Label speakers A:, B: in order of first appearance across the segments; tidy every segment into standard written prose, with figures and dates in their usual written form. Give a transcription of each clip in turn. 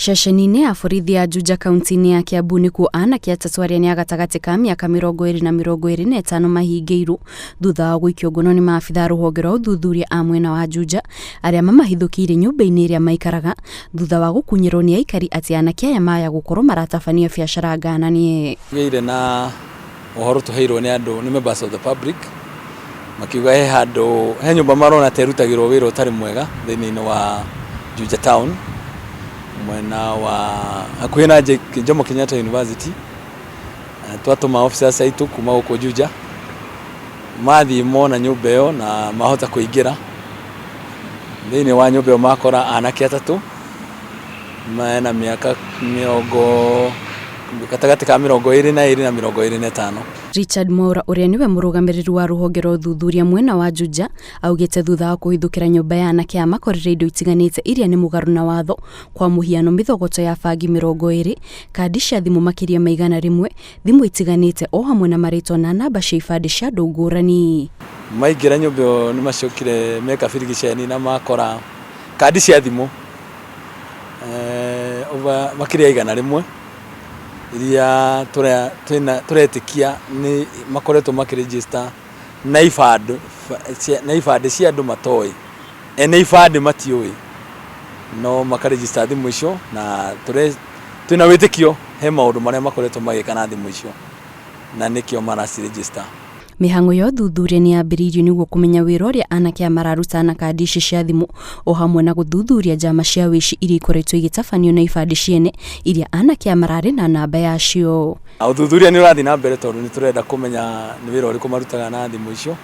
A: Ceceni-inĩ ya borithi ya Juja kaunti-inĩ ya Kiambu nĩkuo anake atatu arĩa nĩ agatagatĩ ka mĩaka 20 na 25 mahingĩirwo thutha wa gũikio ngono nĩ maabitha rũhonge rwa ũthuthuria a mwena wa Juja arĩa mamahithũkĩire nyũmba-inĩ ĩrĩa maikaraga thutha wa gũkunyĩrwo nĩ aikari atĩ anake aya maya gũkorwo maratabania biacara ngananie.
B: Gĩire na ũhoro tũheirwo nĩ andũ nĩ members of the public makiuga he nyũmba marona terutagĩrwo wĩra ũtarĩ mwega thĩinĩ wa Juja town mwena wa hakuhĩ na Jomo Kenyatta University. Twatũma officers aitu kuma gũkũ Juja mathiĩ mona nyũmba ĩyo na mahota kũingĩra thĩinĩ wa nyũmba ĩyo makora anake atatu mena mĩaka gatagatĩ ka 22 na 25.
A: Richard Mora ũrĩa nĩwe mũrũgamĩrĩri wa rũhonge rwa ũthuthuria mwena wa Juja augĩte thutha wa kũhithũkĩra nyũmba ya anake a makorire indo itiganĩte iria nĩ mũgarũ na watho, kwa mũhiano mĩthogoto ya bangi 20, kandi cia thimũ makĩria maigana rĩmwe, thimũ itiganĩte o hamwe na marĩtwa na namba cia ibande cia andũ ngũrani.
B: Maingĩra nyũmba ĩyo nĩ macokire meka birigiceni na makora kandi cia thimũ makĩria igana rĩmwe iria turetĩkia nĩ makoretwo makiregister na ibande cia andũ matoĩ ene ibande matiũĩ no makaregister thimũ icio na twĩna wĩtĩkio he maũndũ marĩa makoretwo magĩka na thimũ icio na nĩkĩo maraciregister.
A: Mĩhang'o ya ũthuthuria nĩ yambĩrĩirio nĩguo kũmenya wĩra ũrĩa anake mararuta na kandi ici cia thimũ o hamwe na gũthuthuria njama cia wĩici iria ikoretwo igĩtabanio na ibande ciene iria anake mararĩ na namba yacio.
B: Ũthuthuria nĩ ũrathiĩ na mbere tondũ nĩ tũrenda kũmenya nĩ wĩra ũrĩkũ marutaga na thimũ icio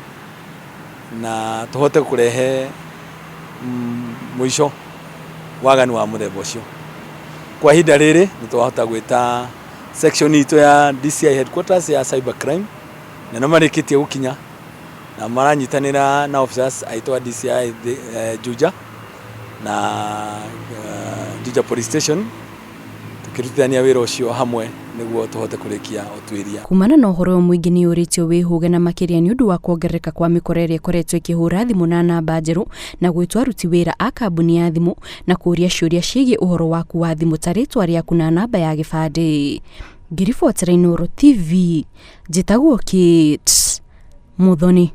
B: na tũhote kũrehe mũico waganu wa mũthemba ũcio. Kwa ihinda rĩrĩ nĩ twahota gwĩta section itũ ya DCI headquarters ya cyber crime na no marĩkĩtie gũkinya na maranyitanĩra na officers aitwa DCI Juja na Juja police station tukirutithania wĩra ũcio hamwe nĩguo tũhote kũrĩkia ũtuĩria.
A: Kumana na ũhoro mũingĩ nĩ ũrĩtio wĩhũge na makĩria nĩ ũndũ wa kuongerereka kwa mĩkora ĩrĩa ĩkoretwo ĩkĩhũra thimũ na namba njerũ na gwĩtwo aruti wĩra a kambuni ya thimũ na kũũria ciũria ciĩgiĩ ũhoro waku wa thimũ ta rĩtwa rĩaku na namba ya gĩbande. Ngiribotera Inooro TV, njĩtagwo Kate Muthoni.